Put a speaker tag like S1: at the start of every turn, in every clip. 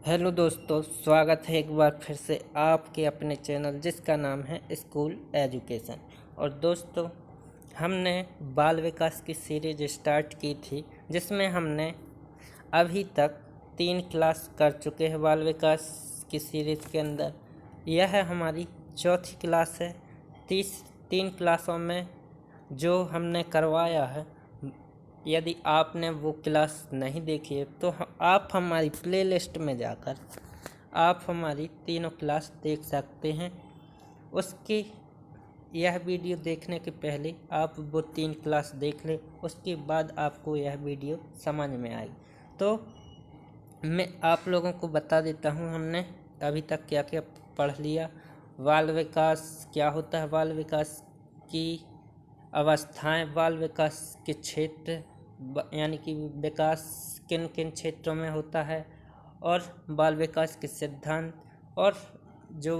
S1: Hello दोस्तों, स्वागत है एक बार फिर से आपके अपने चैनल जिसका नाम है स्कूल एजुकेशन। और दोस्तों, हमने बाल विकास की सीरीज स्टार्ट की थी जिसमें हमने अभी तक 3 क्लास कर चुके हैं बाल विकास की सीरीज के अंदर। यह हमारी चौथी क्लास है। 3 क्लासों में जो हमने करवाया है, यदि आपने वो क्लास नहीं देखी है तो आप हमारी प्लेलिस्ट में जाकर आप हमारी तीनों क्लास देख सकते हैं। उसकी यह वीडियो देखने के पहले आप वो 3 क्लास देख लें, उसके बाद आपको यह वीडियो समझ में आएगी। तो मैं आप लोगों को बता देता हूँ हमने अभी तक क्या क्या पढ़ लिया। बाल विकास क्या होता है, बाल विकास की अवस्थाएं, बाल विकास के क्षेत्र यानी कि विकास किन किन क्षेत्रों में होता है, और बाल विकास के सिद्धांत, और जो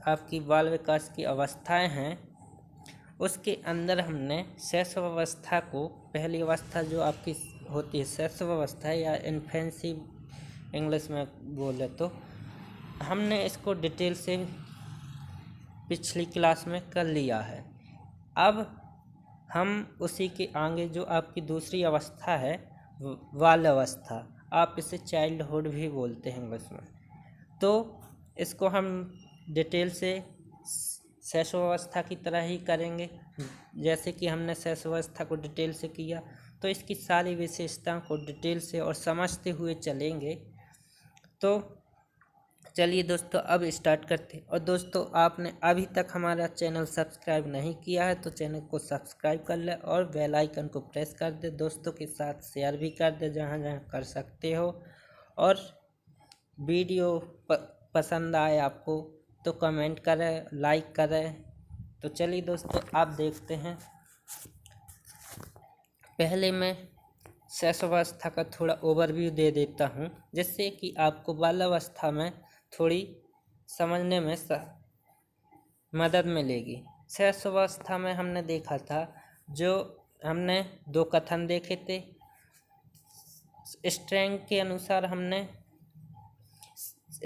S1: आपकी बाल विकास की अवस्थाएं हैं उसके अंदर हमने शैशवावस्था को, पहली अवस्था जो आपकी होती है शैशवावस्था या इन्फेंसी इंग्लिश में बोले तो, हमने इसको डिटेल से पिछली क्लास में कर लिया है। अब हम उसी के आगे जो आपकी दूसरी अवस्था है बाल अवस्था, आप इसे चाइल्डहुड भी बोलते हैं इंग्लिश में, तो इसको हम डिटेल से शैशवावस्था की तरह ही करेंगे। जैसे कि हमने शैशवावस्था को डिटेल से किया तो इसकी सारी विशेषताओं को डिटेल से और समझते हुए चलेंगे। तो चलिए दोस्तों, अब स्टार्ट करते हैं। और दोस्तों, आपने अभी तक हमारा चैनल सब्सक्राइब नहीं किया है तो चैनल को सब्सक्राइब कर ले और बेल आइकन को प्रेस कर दे। दोस्तों के साथ शेयर भी कर दे जहाँ जहाँ कर सकते हो। और वीडियो पसंद आए आपको तो कमेंट करें, लाइक करें। तो चलिए दोस्तों, आप देखते हैं। पहले मैं शैशवावस्था का थोड़ा ओवरव्यू दे देता हूँ, जिससे कि आपको बाल्यावस्था में थोड़ी समझने में मदद मिलेगी। शैशवावस्था में हमने देखा था, जो हमने 2 कथन देखे थे। स्ट्रैंग के अनुसार हमने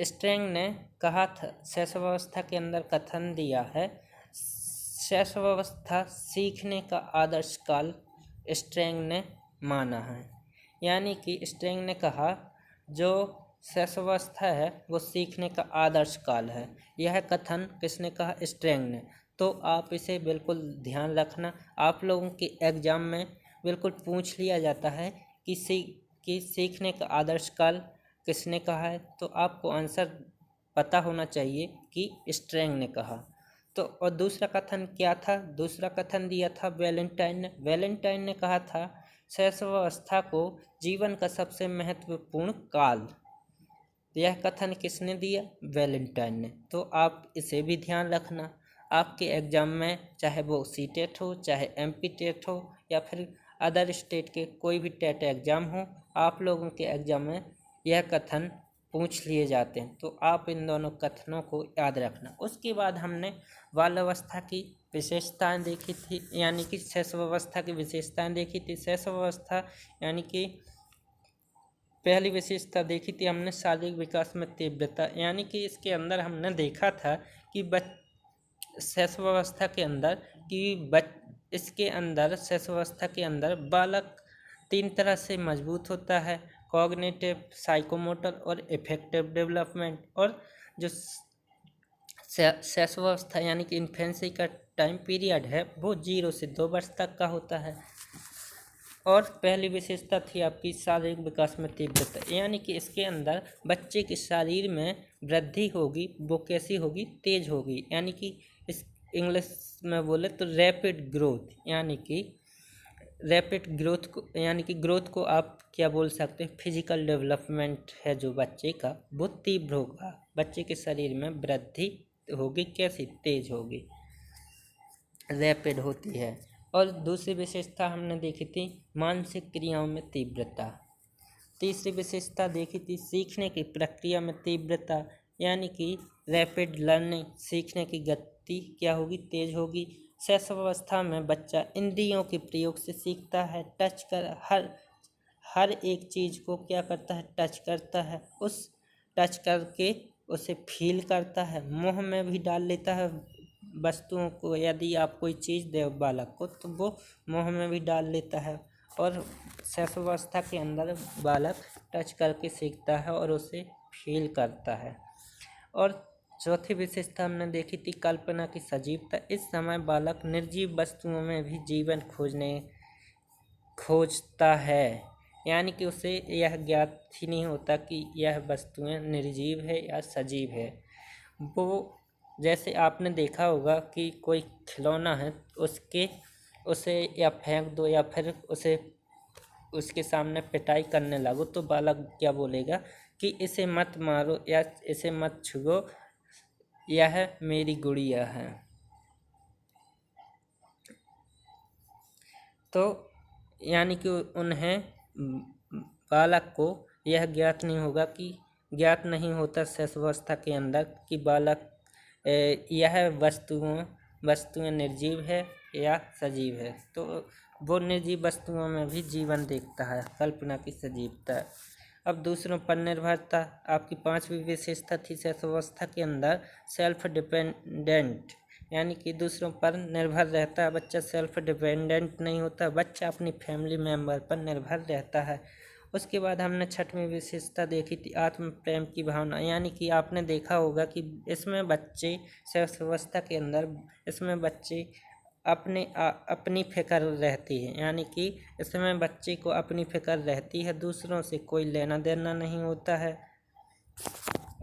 S1: स्ट्रैंग ने कहा था, शैशवावस्था के अंदर कथन दिया है, शैशवावस्था सीखने का आदर्श काल स्ट्रैंग ने माना है। यानी कि स्ट्रैंग ने कहा जो शैशवावस्था है वो सीखने का आदर्श काल है। यह कथन किसने कहा? स्ट्रैंग ने। तो आप इसे बिल्कुल ध्यान रखना, आप लोगों के एग्जाम में बिल्कुल पूछ लिया जाता है कि सीखने का आदर्श काल किसने कहा है, तो आपको आंसर पता होना चाहिए कि स्ट्रैंग ने कहा। तो और दूसरा कथन क्या था? दूसरा कथन दिया था वैलेंटाइन ने। वैलेंटाइन ने कहा था शैशवावस्था को जीवन का सबसे महत्वपूर्ण काल। यह कथन किसने दिया? वैलेंटाइन ने। तो आप इसे भी ध्यान रखना, आपके एग्जाम में चाहे वो सीटेट हो, चाहे एमपी टेट हो, या फिर अदर स्टेट के कोई भी टेट एग्जाम हो, आप लोगों के एग्जाम में यह कथन पूछ लिए जाते हैं। तो आप इन दोनों कथनों को याद रखना। उसके बाद हमने बाल्यावस्था की विशेषताएं देखी थी, यानी कि शैशवावस्था की विशेषताएं देखी थी। शैशवावस्था यानी कि पहली विशेषता देखी थी हमने शारीरिक विकास में तीव्रता, यानी कि इसके अंदर हमने देखा था कि शैशवावस्था के अंदर शैशवावस्था के अंदर बालक 3 तरह से मजबूत होता है: कॉग्निटिव, साइकोमोटर और इफेक्टिव डेवलपमेंट। और जो शैशवावस्था यानी कि इन्फेंसी का टाइम पीरियड है वो 0 से 2 वर्ष तक का होता है। और पहली विशेषता थी आपकी शारीरिक विकास में तीव्रता, यानी कि इसके अंदर बच्चे के शरीर में वृद्धि होगी, वो कैसी होगी? तेज होगी। यानी कि इस इंग्लिश में बोले तो रैपिड ग्रोथ, यानी कि रैपिड ग्रोथ को, यानी कि ग्रोथ को आप क्या बोल सकते हैं? फिजिकल डेवलपमेंट है जो बच्चे का, वो तीव्र होगा। बच्चे के शरीर में वृद्धि होगी, कैसी? तेज होगी, रैपिड होती है। और दूसरी विशेषता हमने देखी थी मानसिक क्रियाओं में तीव्रता। तीसरी विशेषता देखी थी सीखने की प्रक्रिया में तीव्रता, यानी कि रैपिड लर्निंग, सीखने की गति क्या होगी? तेज होगी। शैशवावस्था में बच्चा इंद्रियों के प्रयोग से सीखता है, टच कर हर एक चीज़ को क्या करता है? टच करता है। उस टच करके उसे फील करता है, मुंह में भी डाल लेता है वस्तुओं को। यदि आप कोई चीज़ दे बालक को तो वो मुंह में भी डाल लेता है। और शैशवावस्था के अंदर बालक टच करके सीखता है और उसे फील करता है। और चौथी विशेषता हमने देखी थी कल्पना की सजीवता। इस समय बालक निर्जीव वस्तुओं में भी जीवन खोजता है, यानी कि उसे यह ज्ञात ही नहीं होता कि यह वस्तुएं निर्जीव है या सजीव है। वो जैसे आपने देखा होगा कि कोई खिलौना है, उसे या फेंक दो या फिर उसे उसके सामने पिटाई करने लगो तो बालक क्या बोलेगा कि इसे मत मारो या इसे मत छुओ, यह मेरी गुड़िया है। तो यानी कि उन्हें बालक को यह ज्ञात नहीं होता शैशवावस्था के अंदर कि बालक यह वस्तुएं निर्जीव है या सजीव है। तो वो निर्जीव वस्तुओं में भी जीवन देखता है, कल्पना की सजीवता। अब दूसरों पर निर्भरता आपकी पांचवी विशेषता थी शैशवावस्था के अंदर सेल्फ डिपेंडेंट, यानी कि दूसरों पर निर्भर रहता है। बच्चा सेल्फ डिपेंडेंट नहीं होता, बच्चा अपनी फैमिली मेम्बर पर निर्भर रहता है। उसके बाद हमने छठवीं विशेषता देखी थी आत्म प्रेम की भावना, यानी कि आपने देखा होगा कि इसमें बच्चे शैशवावस्था के अंदर इसमें बच्चे अपनी फिक्र रहती है, यानी कि इसमें बच्चे को अपनी फिक्र रहती है, दूसरों से कोई लेना देना नहीं होता है।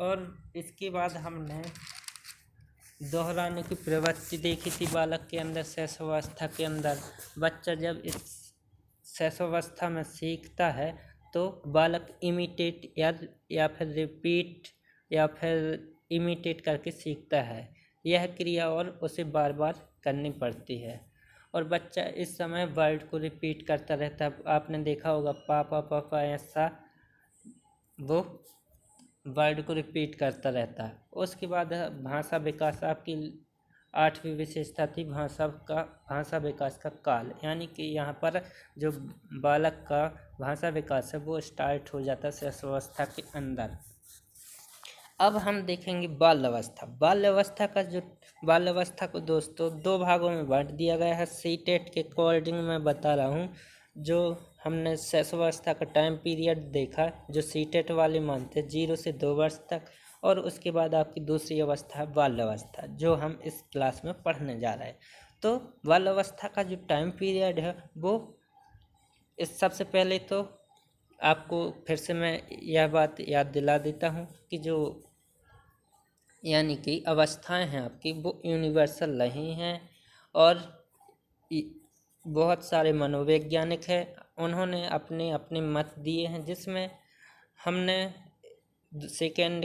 S1: और इसके बाद हमने दोहराने की प्रवृत्ति देखी थी बालक के अंदर शैशवावस्था के अंदर। बच्चा जब इस शैशवावस्था में सीखता है तो बालक इमिटेट या फिर रिपीट या फिर इमिटेट करके सीखता है। यह क्रिया और उसे बार बार करनी पड़ती है और बच्चा इस समय वर्ड को रिपीट करता रहता है। आपने देखा होगा पापा पापा, ऐसा वो वर्ड को रिपीट करता रहता है। उसके बाद भाषा विकास आपकी आठवीं विशेषता थी भाषा विकास का काल, यानी कि यहाँ पर जो बालक का भाषा विकास है वो स्टार्ट हो जाता है शैशवावस्था के अंदर। अब हम देखेंगे बाल्यावस्था को दोस्तों दो भागों में बांट दिया गया है। सीटेट के अकॉर्डिंग मैं बता रहा हूँ। जो हमने शैशवावस्था का टाइम पीरियड देखा जो सीटेट वाले मानते हैं 0 से 2 वर्ष तक, और उसके बाद आपकी दूसरी अवस्था है बाल्यावस्था जो हम इस क्लास में पढ़ने जा रहे हैं। तो बाल्यावस्था का जो टाइम पीरियड है वो सबसे पहले तो आपको फिर से मैं यह बात याद दिला देता हूँ कि जो यानी कि अवस्थाएं हैं आपकी वो यूनिवर्सल नहीं हैं और बहुत सारे मनोवैज्ञानिक हैं, उन्होंने अपने अपने मत दिए हैं, जिसमें हमने सेकेंड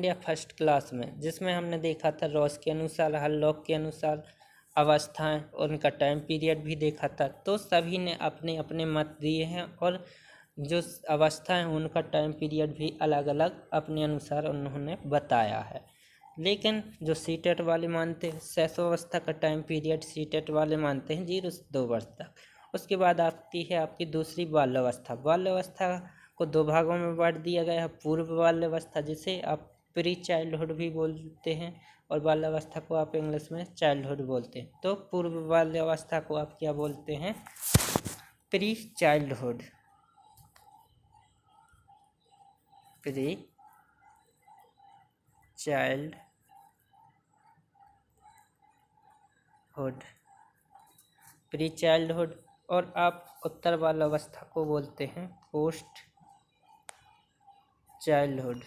S1: या फर्स्ट क्लास में जिसमें हमने देखा था रॉस के अनुसार, हरलॉक के अनुसार अवस्थाएं और उनका टाइम पीरियड भी देखा था। तो सभी ने अपने अपने मत दिए हैं और जो अवस्थाएं उनका टाइम पीरियड भी अलग अलग अपने अनुसार उन्होंने बताया है। लेकिन जो सीटेट वाले मानते हैं शैशवावस्था का टाइम पीरियड सीटेट वाले मानते हैं 0 से 2 वर्ष तक। उसके बाद आती है आपकी दूसरी बाल्यावस्था को दो भागों में बांट दिया गया है। पूर्व बाल्यावस्था जिसे आप प्री चाइल्डहुड भी बोलते हैं और बाल्यावस्था को आप इंग्लिश में चाइल्डहुड बोलते हैं। तो पूर्व बाल्यावस्था को आप क्या बोलते हैं? Pre childhood. प्री चाइल्डहुड और आप उत्तर बाल्यावस्था को बोलते हैं पोस्ट चाइल्डहुड।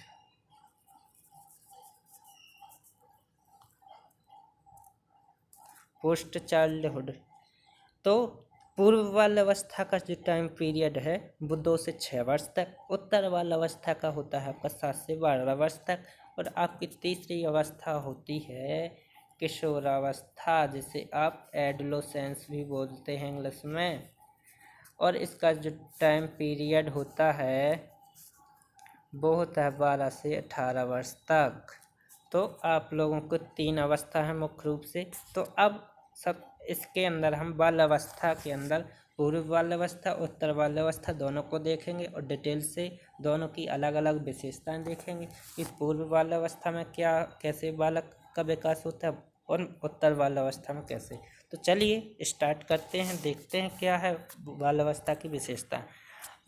S1: तो पूर्व बाल्यावस्था का जो टाइम पीरियड है वो 2 से 6 वर्ष तक, उत्तर बाल्यावस्था का होता है आपका 7 से 12 वर्ष तक, और आपकी तीसरी अवस्था होती है किशोरावस्था जिसे आप एडोलेसेंस भी बोलते हैं इंग्लिश में, और इसका जो टाइम पीरियड होता है वो होता है 12 से 18 वर्ष तक। तो आप लोगों को 3 अवस्था है मुख्य रूप से। तो अब सब इसके अंदर हम बाल्यावस्था के अंदर पूर्व बाल्यावस्था उत्तर बाल्यावस्था दोनों को देखेंगे और डिटेल से दोनों की अलग अलग विशेषताएं देखेंगे कि पूर्व बाल्यावस्था में क्या कैसे बालक का विकास होता है और उत्तर बाल्यावस्था में कैसे। तो चलिए स्टार्ट करते हैं, देखते हैं क्या है बाल्यावस्था की विशेषता।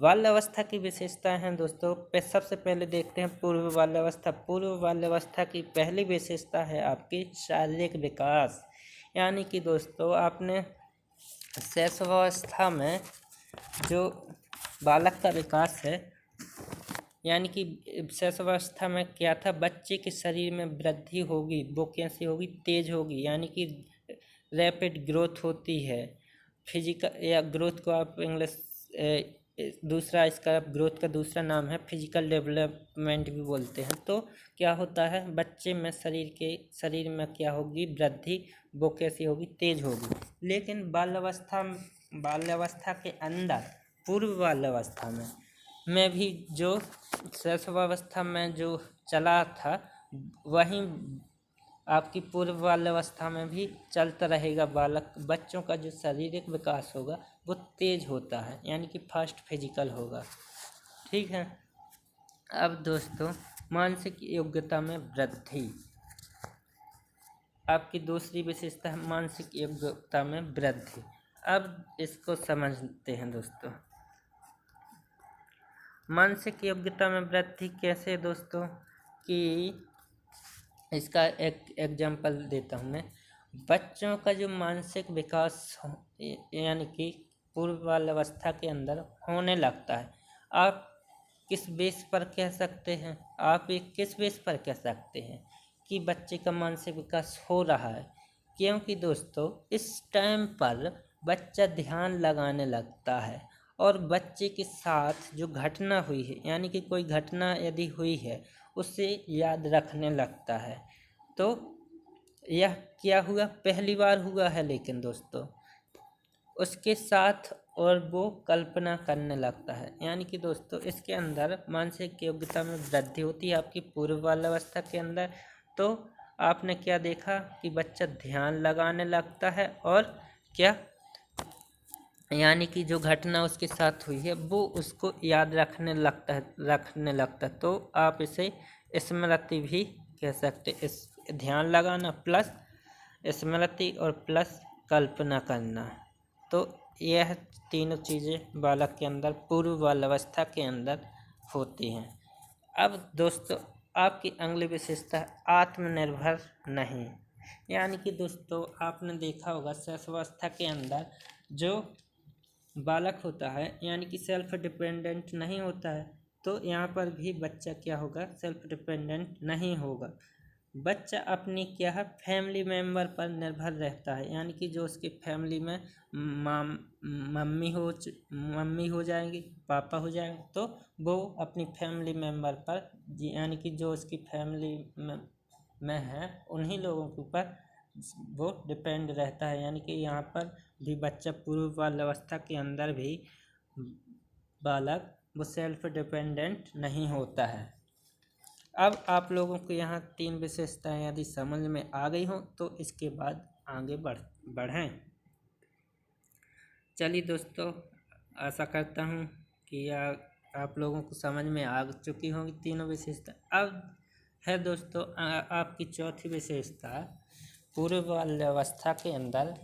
S1: बाल्यावस्था की विशेषताएं हैं दोस्तों, सबसे पहले देखते हैं पूर्व बाल्यावस्था। पूर्व बाल्यावस्था की पहली विशेषता है आपकी शारीरिक विकास। यानी कि दोस्तों आपने शैशवावस्था में जो बालक का विकास है, यानी कि शैशवावस्था में क्या था, बच्चे के शरीर में वृद्धि होगी। वो कैसी होगी, तेज होगी, यानी कि रैपिड ग्रोथ होती है। फिजिकल या ग्रोथ को आप इंग्लिश दूसरा इसका ग्रोथ का दूसरा नाम है फिजिकल डेवलपमेंट भी बोलते हैं। तो क्या होता है, बच्चे में शरीर में क्या होगी, वृद्धि वो कैसी होगी, तेज होगी। लेकिन बाल्यावस्था के अंदर पूर्व बाल्यावस्था में भी जो शैशवावस्था में जो चला था वहीं आपकी पूर्व बाल्यावस्था में भी चलता रहेगा। बच्चों का जो शारीरिक विकास होगा वो तेज होता है, यानी कि फास्ट फिजिकल होगा। ठीक है। अब दोस्तों मानसिक योग्यता में वृद्धि, आपकी दूसरी विशेषता है मानसिक योग्यता में वृद्धि। अब इसको समझते हैं दोस्तों। मानसिक योग्यता में वृद्धि कैसे दोस्तों, कि इसका एक एग्जाम्पल देता हूँ मैं। बच्चों का जो मानसिक विकास यानी कि पूर्व बाल्यावस्था के अंदर होने लगता है। आप किस बेस पर कह सकते हैं, किस बेस पर कह सकते हैं कि बच्चे का मानसिक विकास हो रहा है? क्योंकि दोस्तों इस टाइम पर बच्चा ध्यान लगाने लगता है और बच्चे के साथ जो घटना हुई है, यानी कि कोई घटना यदि हुई है उसे याद रखने लगता है। तो यह क्या हुआ, पहली बार हुआ है, लेकिन दोस्तों उसके साथ और वो कल्पना करने लगता है। यानी कि दोस्तों इसके अंदर मानसिक योग्यता में वृद्धि होती है आपकी पूर्व बाल्यावस्था के अंदर। तो आपने क्या देखा कि बच्चा ध्यान लगाने लगता है और क्या, यानी कि जो घटना उसके साथ हुई है वो उसको याद रखने लगता है। तो आप इसे स्मृति भी कह सकते। इस ध्यान लगाना प्लस स्मृति और प्लस कल्पना करना, तो यह तीनों चीज़ें बालक के अंदर पूर्व बाल्यावस्था के अंदर होती हैं। अब दोस्तों आपकी अगली विशेषता आत्मनिर्भर नहीं। यानी कि दोस्तों आपने देखा होगा शैशवावस्था के अंदर जो बालक होता है यानी कि सेल्फ डिपेंडेंट नहीं होता है। तो यहाँ पर भी बच्चा क्या होगा, सेल्फ डिपेंडेंट नहीं होगा। बच्चा अपनी क्या है, फैमिली मेम्बर पर निर्भर रहता है। यानी कि जो उसकी फैमिली में मम्मी हो जाएंगी, पापा हो जाएंगे, तो वो अपनी फैमिली मेम्बर पर, यानी कि जो उसकी फैमिली में है उन्हीं लोगों के ऊपर वो डिपेंड रहता है। यानी कि यहाँ पर भी बच्चा पूर्व बाल्यावस्था के अंदर भी बालक वो सेल्फ डिपेंडेंट नहीं होता है। अब आप लोगों को यहाँ तीन विशेषताएं यदि समझ में आ गई हो तो इसके बाद आगे बढ़ें। चलिए दोस्तों, आशा करता हूँ कि आप लोगों को समझ में आ चुकी होंगी तीनों विशेषता। अब है दोस्तों आपकी चौथी विशेषता पूर्व बाल्यावस्था के अंदर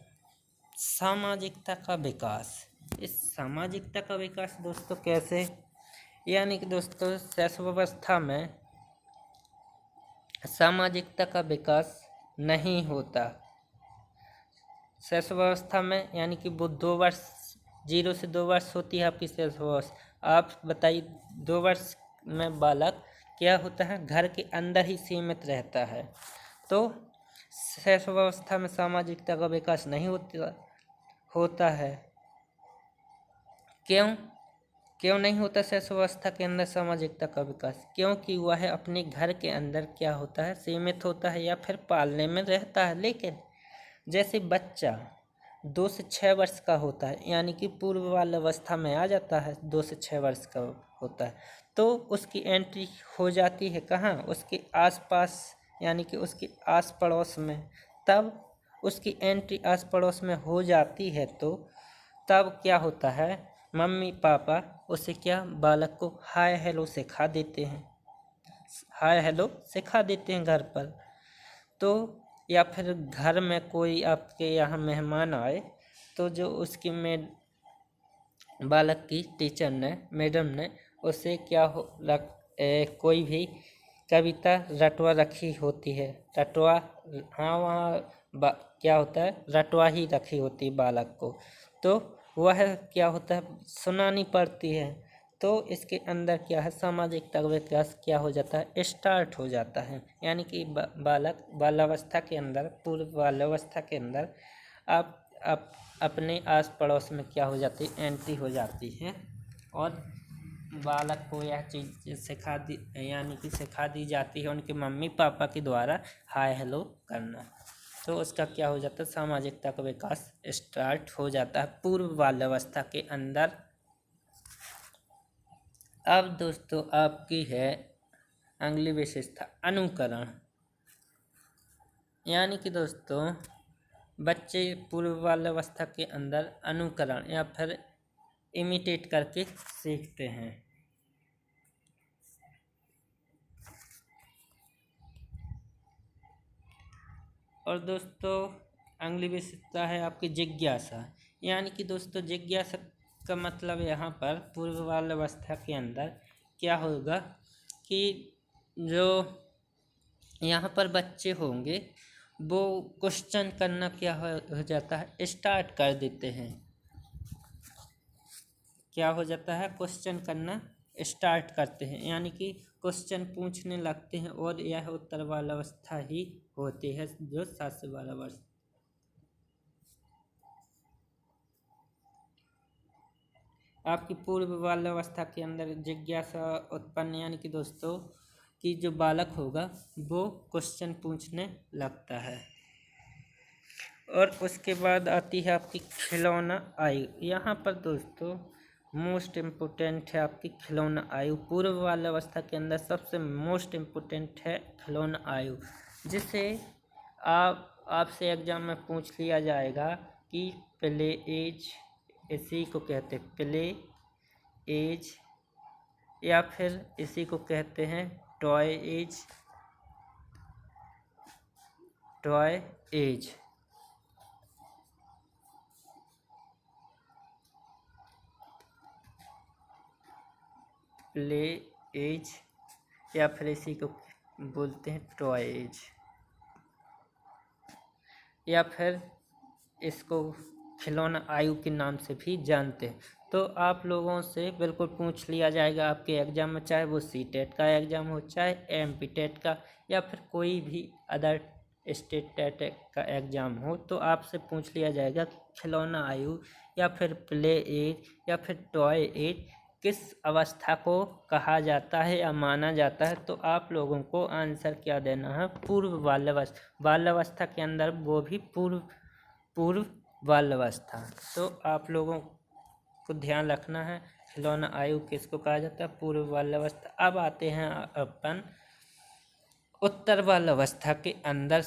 S1: सामाजिकता का विकास। इस सामाजिकता का विकास दोस्तों कैसे, यानी कि दोस्तों शैशवावस्था में सामाजिकता का विकास नहीं होता। शैशवावस्था में यानी कि वो 2 वर्ष 0 से 2 वर्ष होती है आपकी शैशवावस्था। आप बताइए 2 वर्ष में बालक क्या होता है, घर के अंदर ही सीमित रहता है। तो शैशवावस्था में सामाजिकता का विकास नहीं होता है। क्यों नहीं होता शैशवावस्था के अंदर सामाजिकता का विकास? क्योंकि वह अपने घर के अंदर क्या होता है, सीमित होता है या फिर पालने में रहता है। लेकिन जैसे बच्चा 2 से 6 वर्ष का होता है, यानी कि पूर्व बाल्यावस्था में आ जाता है, 2 से 6 वर्ष का होता है, तो उसकी एंट्री हो जाती है कहाँ, उसके आसपास, यानी कि उसके आस पड़ोस में। तब उसकी एंट्री आस पड़ोस में हो जाती है तो तब क्या होता है, मम्मी पापा उसे क्या बालक को हाय हेलो सिखा देते हैं, हाय हेलो सिखा देते हैं घर पर। तो या फिर घर में कोई आपके यहाँ मेहमान आए तो जो उसकी बालक की टीचर ने, मैडम ने उसे क्या कोई भी कविता रटवा रखी होती है, रटवा, हाँ वहाँ क्या होता है, रटवा ही रखी होती है बालक को, तो वह क्या होता है सुनानी पड़ती है। तो इसके अंदर क्या है, सामाजिक विकास क्या हो जाता है, स्टार्ट हो जाता है। यानी कि बालक बाल्यावस्था के अंदर, पूर्व बाल्यावस्था के अंदर आप अपने आस पड़ोस में क्या हो जाती है, एंट्री हो जाती है और बालक को यह चीज़ सिखा दी, यानी कि सिखा दी जाती है उनके मम्मी पापा के द्वारा हाय हेलो करना। तो उसका क्या हो जाता है, सामाजिकता का विकास स्टार्ट हो जाता है पूर्व बाल्यावस्था के अंदर। अब दोस्तों आपकी है अगली विशेषता अनुकरण। यानी कि दोस्तों बच्चे पूर्व बाल्यावस्था के अंदर अनुकरण या फिर इमिटेट करके सीखते हैं। और दोस्तों अगली विशेषता है आपकी जिज्ञासा। यानी कि दोस्तों जिज्ञासा का मतलब यहाँ पर पूर्व बाल्यावस्था के अंदर क्या होगा कि जो यहाँ पर बच्चे होंगे वो क्वेश्चन करना क्या हो जाता है, स्टार्ट कर देते हैं। क्या हो जाता है, क्वेश्चन करना स्टार्ट करते हैं, यानी कि क्वेश्चन पूछने लगते हैं। और यह उत्तर बाल्यावस्था ही होती है जो 7 से 12 वर्ष। आपकी पूर्व बाल्यावस्था के अंदर जिज्ञासा उत्पन्न, यानी कि दोस्तों कि जो बालक होगा वो क्वेश्चन पूछने लगता है। और उसके बाद आती है आपकी खिलौना आयु। यहाँ पर दोस्तों मोस्ट इम्पोर्टेंट है आपकी खिलौना आयु। पूर्व बाल्यावस्था के अंदर सबसे मोस्ट इम्पोर्टेंट है खिलौना आयु, जिसे आपसे एग्जाम में पूछ लिया जाएगा कि प्ले एज, इसी को कहते हैं प्ले एज, या फिर इसी को कहते हैं toy age, toy age. Play age या फिर इसी को बोलते हैं टॉय एज, या फिर इसको खिलौना आयु के नाम से भी जानते हैं। तो आप लोगों से बिल्कुल पूछ लिया जाएगा आपके एग्ज़ाम में, चाहे वो सीटेट का एग्ज़ाम हो, चाहे एमपी टेट का, या फिर कोई भी अदर स्टेट टेट का एग्ज़ाम हो, तो आपसे पूछ लिया जाएगा कि खिलौना आयु या फिर प्ले एज या फिर टॉय एज किस अवस्था को कहा जाता है या माना जाता है। तो आप लोगों को आंसर क्या देना है, पूर्व बाल्यावस्था। बाल्यावस्था के अंदर वो भी पूर्व बाल्यावस्था। तो आप लोगों को ध्यान रखना है खिलौना आयु किसको कहा जाता है, पूर्व बाल्यावस्था। अब आते हैं अपन उत्तर बाल्यावस्था के अंदर।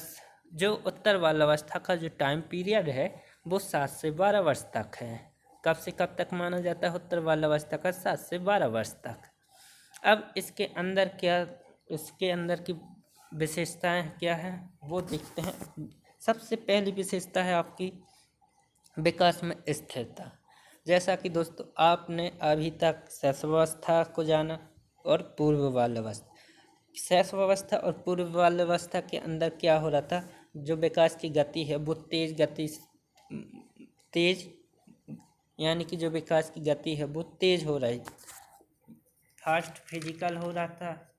S1: जो उत्तर बाल्यावस्था का जो टाइम पीरियड है वो 7 से 12 वर्ष तक है। कब से कब तक माना जाता है उत्तर बाल्यावस्था का, 7 से 12 वर्ष तक। अब इसके अंदर की विशेषताएं क्या हैं वो देखते हैं। सबसे पहली विशेषता है आपकी विकास में स्थिरता। जैसा कि दोस्तों आपने अभी तक शैशवावस्था को जाना और पूर्व बाल्यावस्था। शैशवावस्था और पूर्व बाल्यावस्था के अंदर क्या हो रहा था, जो विकास की गति है वो तेज, यानी कि जो विकास की गति है वो तेज हो रही, फास्ट फिजिकल हो रहा था।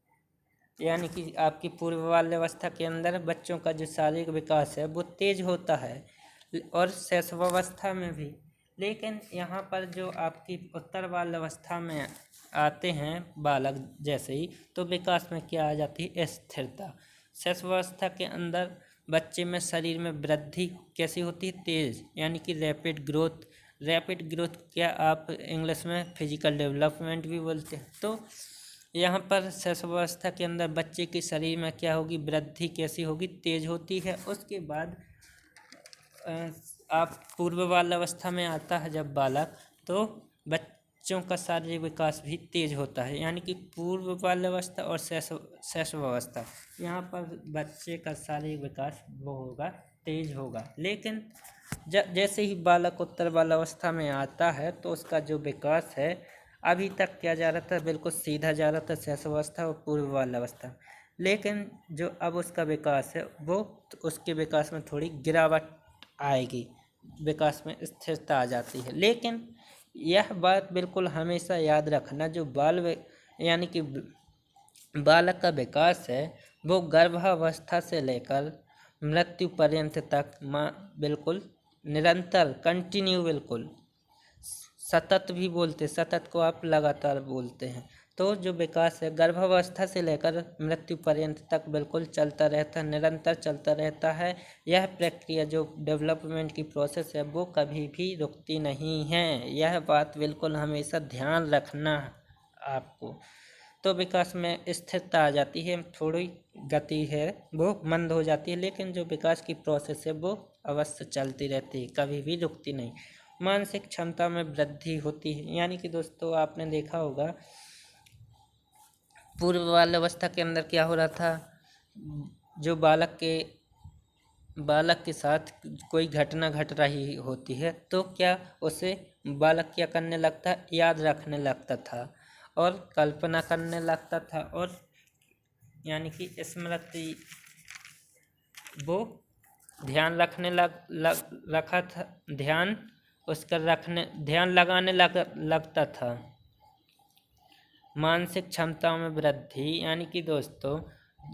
S1: यानी कि आपकी पूर्व बाल्यावस्था के अंदर बच्चों का जो शारीरिक विकास है वो तेज होता है, और शैशवावस्था में भी। लेकिन यहाँ पर जो आपकी उत्तर बाल्यावस्था में आते हैं बालक जैसे ही, तो विकास में क्या आ जाती है, स्थिरता। शैशवावस्था के अंदर बच्चे में शरीर में वृद्धि कैसी होती है, तेज, यानी कि रैपिड ग्रोथ। रैपिड ग्रोथ क्या आप इंग्लिश में फिजिकल डेवलपमेंट भी बोलते हैं। तो यहाँ पर शैशवावस्था के अंदर बच्चे के शरीर में क्या होगी, वृद्धि कैसी होगी, तेज होती है। उसके बाद आप पूर्व बाल्यावस्था में आता है जब बालक, तो बच्चों का शारीरिक विकास भी तेज होता है। यानी कि पूर्व बाल्यावस्था और शैशवावस्था, यहाँ पर बच्चे का शारीरिक विकास वो होगा, तेज होगा। लेकिन जैसे ही बालक उत्तर बाल्यावस्था में आता है तो उसका जो विकास है, अभी तक क्या जा रहा था, बिल्कुल सीधा जा रहा था शैशवावस्था और पूर्व बाल्यावस्था। लेकिन जो अब उसका विकास है, वो उसके विकास में थोड़ी गिरावट आएगी, विकास में स्थिरता आ जाती है। लेकिन यह बात बिल्कुल हमेशा याद रखना, जो यानी कि बालक का विकास है, वो गर्भावस्था से लेकर मृत्यु पर्यंत तक बिल्कुल निरंतर, कंटिन्यू, बिल्कुल सतत भी बोलते, सतत को आप लगातार बोलते हैं। तो जो विकास है गर्भावस्था से लेकर मृत्यु पर्यंत तक बिल्कुल चलता रहता है, निरंतर चलता रहता है। यह प्रक्रिया जो डेवलपमेंट की प्रोसेस है, वो कभी भी रुकती नहीं है। यह बात बिल्कुल हमेशा ध्यान रखना आपको। तो विकास में स्थिरता आ जाती है, थोड़ी गति है वो मंद हो जाती है, लेकिन जो विकास की प्रोसेस है वो अवश्य चलती रहती है, कभी भी रुकती नहीं। मानसिक क्षमता में वृद्धि होती है। यानी कि दोस्तों आपने देखा होगा पूर्व बाल्यावस्था के अंदर क्या हो रहा था, जो बालक के साथ कोई घटना घट रही होती है, तो क्या उसे बालक क्या करने लगता, याद रखने लगता था और कल्पना करने लगता था, और यानी कि स्मृति वो ध्यान रखने रखा था, ध्यान लगाने लगता था। मानसिक क्षमता में वृद्धि, यानी कि दोस्तों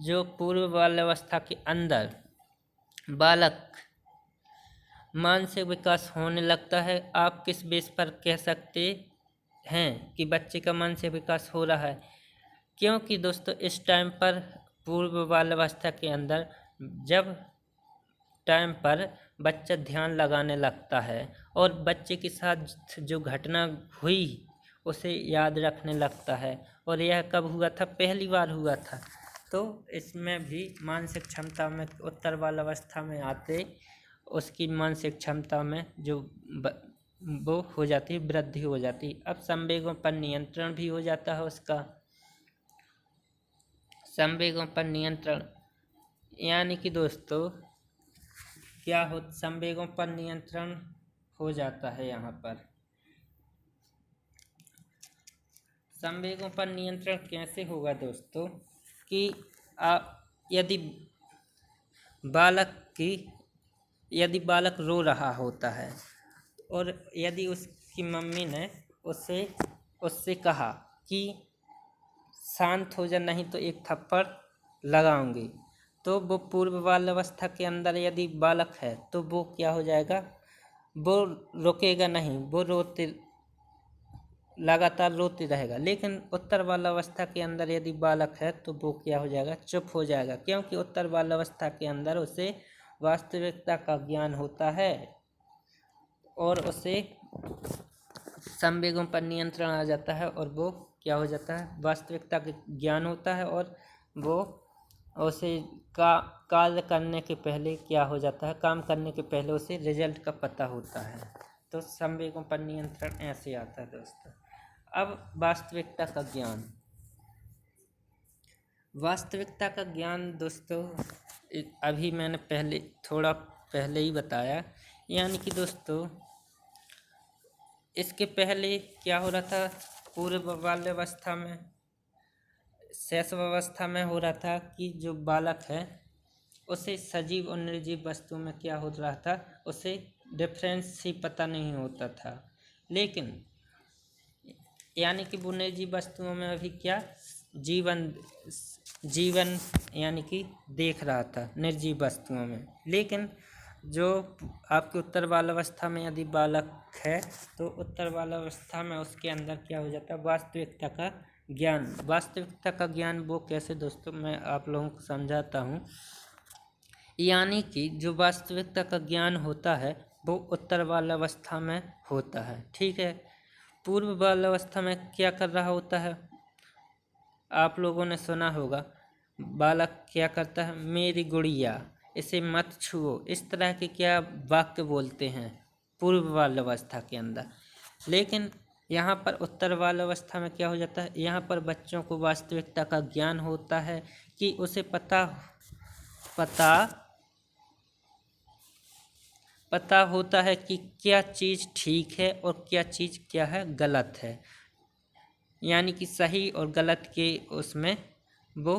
S1: जो पूर्व बाल्यावस्था के अंदर बालक मानसिक विकास होने लगता है। आप किस बेस पर कह सकते हैं कि बच्चे का मानसिक विकास हो रहा है? क्योंकि दोस्तों इस टाइम पर पूर्व बाल्यावस्था के अंदर जब टाइम पर बच्चा ध्यान लगाने लगता है और बच्चे के साथ जो घटना हुई उसे याद रखने लगता है, और यह कब हुआ था, पहली बार हुआ था। तो इसमें भी मानसिक क्षमता में उत्तर बाल्यावस्था में आते उसकी मानसिक क्षमता में जो वो हो जाती है, वृद्धि हो जाती है। अब संवेगों पर नियंत्रण भी हो जाता है उसका। संवेगों पर नियंत्रण यानी कि दोस्तों क्या हो, संवेगों पर नियंत्रण हो जाता है। यहाँ पर संवेगों पर नियंत्रण कैसे होगा दोस्तों, कि यदि बालक रो रहा होता है और यदि उसकी मम्मी ने उससे कहा कि शांत हो जा, नहीं तो एक थप्पड़ लगाऊंगी, तो वो पूर्व बाल्यावस्था के अंदर यदि बालक है तो वो क्या हो जाएगा, वो रुकेगा नहीं, वो लगातार रोते रहेगा। लेकिन उत्तर बाल्यावस्था के अंदर यदि बालक है तो वो क्या हो जाएगा, चुप हो जाएगा, क्योंकि उत्तर बाल्यावस्था के अंदर उसे वास्तविकता का ज्ञान होता है और उसे संवेगों पर नियंत्रण आ जाता है, और वो क्या हो जाता है, वास्तविकता का ज्ञान होता है, और वो उसे कार्य करने के पहले क्या हो जाता है, काम करने के पहले उसे रिजल्ट का पता होता है। तो संवेगों पर नियंत्रण ऐसे आता है दोस्तों। अब वास्तविकता का ज्ञान। वास्तविकता का ज्ञान दोस्तों अभी मैंने थोड़ा पहले ही बताया। यानी कि दोस्तों इसके पहले क्या हो रहा था, पूर्व बाल्यावस्था में, शैशवावस्था में हो रहा था कि जो बालक है उसे सजीव और निर्जीव वस्तु में क्या हो रहा था, उसे डिफरेंस ही पता नहीं होता था। लेकिन यानी कि वो निर्जीव वस्तुओं में अभी क्या जीवन यानी कि देख रहा था निर्जीव वस्तुओं में। लेकिन जो आपके उत्तर बाल्यावस्था में यदि बालक है तो उत्तर बाल्यावस्था में उसके अंदर क्या हो जाता है, वास्तविकता का ज्ञान। वास्तविकता का ज्ञान वो कैसे दोस्तों, मैं आप लोगों को समझाता हूँ। यानी कि जो वास्तविकता का ज्ञान होता है वो उत्तर बाल्यावस्था में होता है, ठीक है। पूर्व बाल्यावस्था में क्या कर रहा होता है, आप लोगों ने सुना होगा, बालक क्या करता है, मेरी गुड़िया, इसे मत छुओ, इस तरह के क्या वाक्य बोलते हैं पूर्व बाल अवस्था के अंदर। लेकिन यहाँ पर उत्तर बाल अवस्था में क्या हो जाता है, यहाँ पर बच्चों को वास्तविकता का ज्ञान होता है कि उसे पता होता है कि क्या चीज़ ठीक है और क्या चीज़ क्या है गलत है, यानी कि सही और गलत के उसमें वो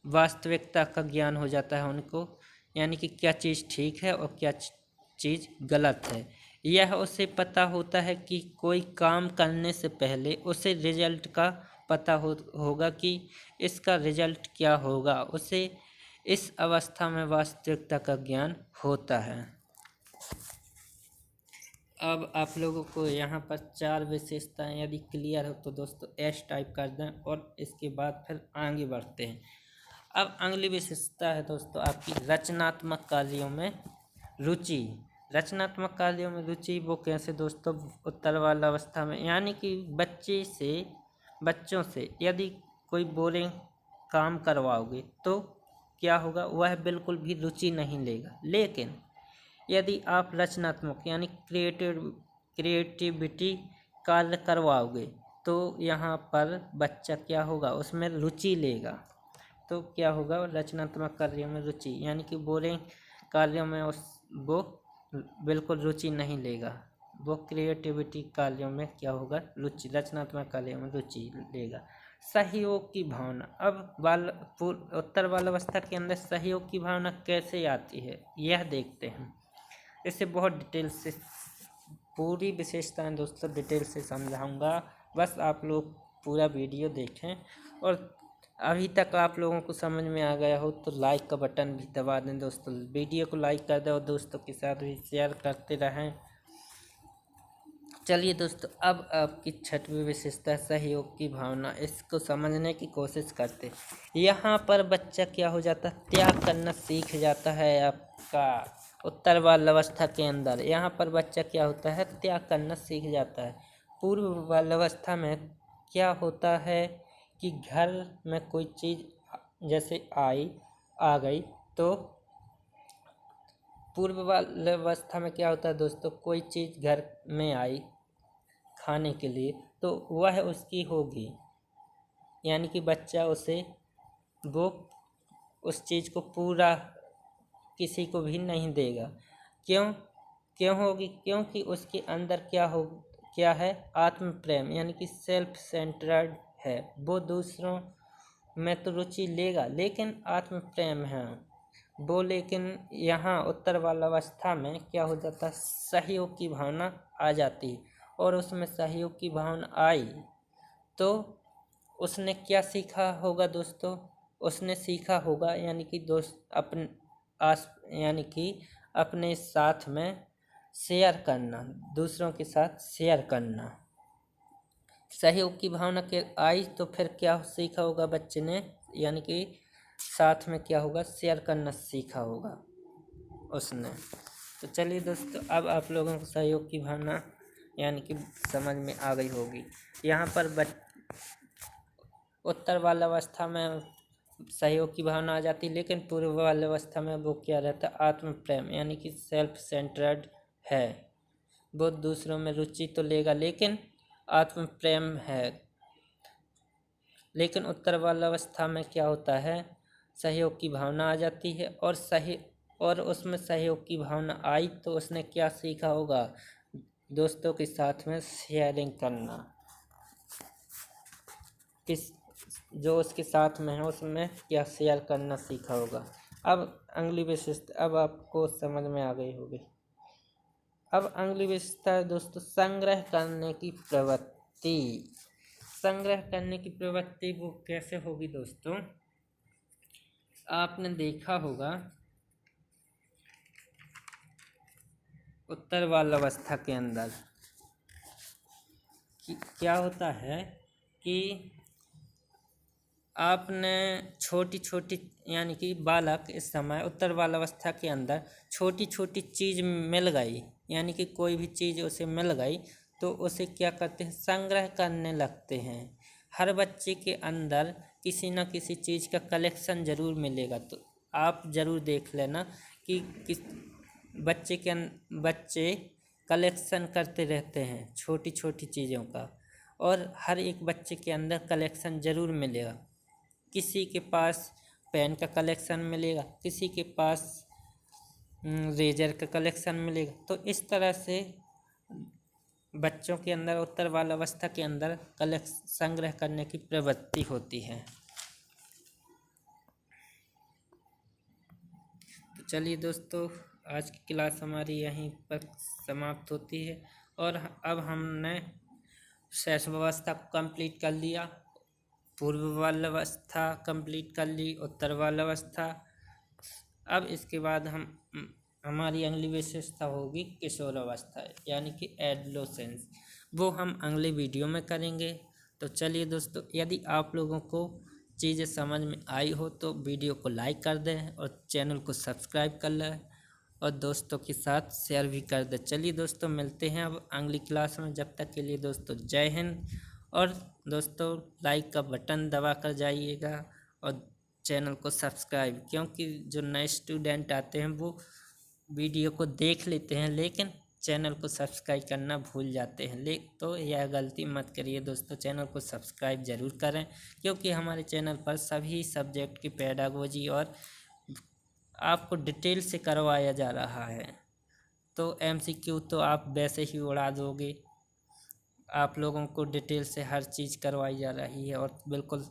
S1: वास्तविकता का ज्ञान हो जाता है उनको, यानी कि क्या चीज़ ठीक है और क्या चीज़ गलत है। यह उसे पता होता है कि कोई काम करने से पहले उसे रिजल्ट का पता होगा कि इसका रिजल्ट क्या होगा। उसे इस अवस्था में वास्तविकता का ज्ञान होता है। अब आप लोगों को यहाँ पर 4 विशेषताएं यदि क्लियर हो तो दोस्तों एस टाइप कर दें और इसके बाद फिर आगे बढ़ते हैं। अब अगली विशेषता है दोस्तों आपकी रचनात्मक कार्यों में रुचि। रचनात्मक कार्यों में रुचि वो कैसे दोस्तों, उत्तर वाला अवस्था में, यानी कि बच्चों से यदि कोई बोरिंग काम करवाओगे तो क्या होगा, वह बिल्कुल भी रुचि नहीं लेगा। लेकिन यदि आप रचनात्मक यानी क्रिएटिविटी कार्य करवाओगे तो यहाँ पर बच्चा क्या होगा, उसमें रुचि लेगा। तो क्या होगा, रचनात्मक कार्यों में रुचि, यानी कि बोरिंग कार्यों में वो बिल्कुल रुचि नहीं लेगा। वो क्रिएटिविटी कार्यों में क्या होगा, रुचि, रचनात्मक कार्यों में रुचि लेगा। सहयोग की भावना। अब उत्तर बाल अवस्था के अंदर सहयोग की भावना कैसे आती है यह देखते हैं। इसे बहुत डिटेल से पूरी विशेषताएं दोस्तों डिटेल से समझाऊंगा, बस आप लोग पूरा वीडियो देखें। और अभी तक आप लोगों को समझ में आ गया हो तो लाइक का बटन भी दबा दें दोस्तों, वीडियो को लाइक कर दें और दोस्तों के साथ भी शेयर करते रहें। चलिए दोस्तों, अब आपकी 6वीं विशेषता सहयोग की भावना, इसको समझने की कोशिश करते। यहाँ पर बच्चा क्या हो जाता है, त्याग करना सीख जाता है। आपका उत्तर बाल अवस्था के अंदर यहाँ पर बच्चा क्या होता है, त्याग करना सीख जाता है। पूर्व बाल अवस्था में क्या होता है कि घर में कोई चीज़ जैसे आ गई तो पूर्व बाल अवस्था में क्या होता है दोस्तों, कोई चीज़ घर में आई खाने के लिए तो वह उसकी होगी, यानी कि बच्चा वो उस चीज़ को पूरा किसी को भी नहीं देगा। क्यों होगी, क्योंकि उसके अंदर क्या है, आत्म प्रेम, यानी कि सेल्फ सेंटर्ड है। वो दूसरों में तो रुचि लेगा लेकिन आत्म प्रेम है वो। लेकिन यहाँ उत्तर वाला अवस्था में क्या हो जाता है, सहयोग की भावना आ जाती है। और उसमें सहयोग की भावना आई तो उसने क्या सीखा होगा दोस्तों, उसने सीखा होगा यानी कि यानी कि अपने साथ में शेयर करना, दूसरों के साथ शेयर करना। सहयोग की भावना के आई तो फिर क्या सीखा होगा बच्चे ने, यानी कि साथ में क्या होगा, शेयर करना सीखा होगा उसने। तो चलिए दोस्तों, अब आप लोगों को सहयोग की भावना यानी कि समझ में आ गई होगी। यहाँ पर उत्तर वाला अवस्था में सहयोग की भावना आ जाती, लेकिन पूर्व वाला अवस्था में वो क्या रहता, आत्म प्रेम, यानी कि सेल्फ सेंटर्ड है। वो दूसरों में रुचि तो लेगा लेकिन आत्म प्रेम है। लेकिन उत्तर वाला अवस्था में क्या होता है, सहयोग की भावना आ जाती है और उसमें सहयोग की भावना आई तो उसने क्या सीखा होगा, दोस्तों के साथ में शेयरिंग करना, जो उसके साथ में है उसमें क्या शेयर करना सीखा होगा। अब अगली विशेषता अब आपको समझ में आ गई होगी। अब अगली विशेषता है दोस्तों संग्रह करने की प्रवृत्ति। संग्रह करने की प्रवृत्ति वो कैसे होगी दोस्तों, आपने देखा होगा उत्तर वाला अवस्था के अंदर क्या होता है कि आपने छोटी छोटी यानी कि बालक इस समय उत्तर बाल अवस्था के अंदर छोटी छोटी चीज़ मिल गई, यानी कि कोई भी चीज़ उसे मिल गई तो उसे क्या करते हैं, संग्रह करने लगते हैं। हर बच्चे के अंदर किसी न किसी चीज़ का कलेक्शन ज़रूर मिलेगा, तो आप ज़रूर देख लेना कि किस बच्चे कलेक्शन करते रहते हैं छोटी छोटी चीज़ों का, और हर एक बच्चे के अंदर कलेक्शन ज़रूर मिलेगा। किसी के पास पेन का कलेक्शन मिलेगा, किसी के पास रेजर का कलेक्शन मिलेगा। तो इस तरह से बच्चों के अंदर उत्तर बाल्यावस्था के अंदर संग्रह करने की प्रवृत्ति होती है। तो चलिए दोस्तों, आज की क्लास हमारी यहीं पर समाप्त होती है। और अब हमने शैशवावस्था को कंप्लीट कर लिया, पूर्व बाल्यावस्था कंप्लीट कर ली, उत्तर बाल्यावस्था। अब इसके बाद हमारी अगली विशेषता होगी किशोरावस्था, यानी कि एडोलेसेंस। वो हम अगले वीडियो में करेंगे। तो चलिए दोस्तों, यदि आप लोगों को चीज़ें समझ में आई हो तो वीडियो को लाइक कर दें और चैनल को सब्सक्राइब कर लें और दोस्तों के साथ शेयर भी कर दें। चलिए दोस्तों, मिलते हैं अब अगली क्लास में। जब तक के लिए दोस्तों जय हिंद। और दोस्तों लाइक का बटन दबा कर जाइएगा और चैनल को सब्सक्राइब, क्योंकि जो नए स्टूडेंट आते हैं वो वीडियो को देख लेते हैं लेकिन चैनल को सब्सक्राइब करना भूल जाते हैं। तो यह गलती मत करिए दोस्तों, चैनल को सब्सक्राइब ज़रूर करें, क्योंकि हमारे चैनल पर सभी सब्जेक्ट की पेडागोजी और आपको डिटेल से करवाया जा रहा है। तो MCQ तो आप वैसे ही उड़ा दोगे, आप लोगों को डिटेल से हर चीज़ करवाई जा रही है और बिल्कुल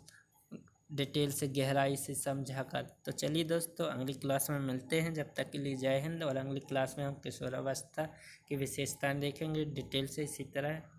S1: डिटेल से गहराई से समझा कर। तो चलिए दोस्तों, अगली क्लास में मिलते हैं। जब तक के लिए जय हिंद। और अगली क्लास में हम किशोरावस्था की विशेषताएं देखेंगे डिटेल से इसी तरह।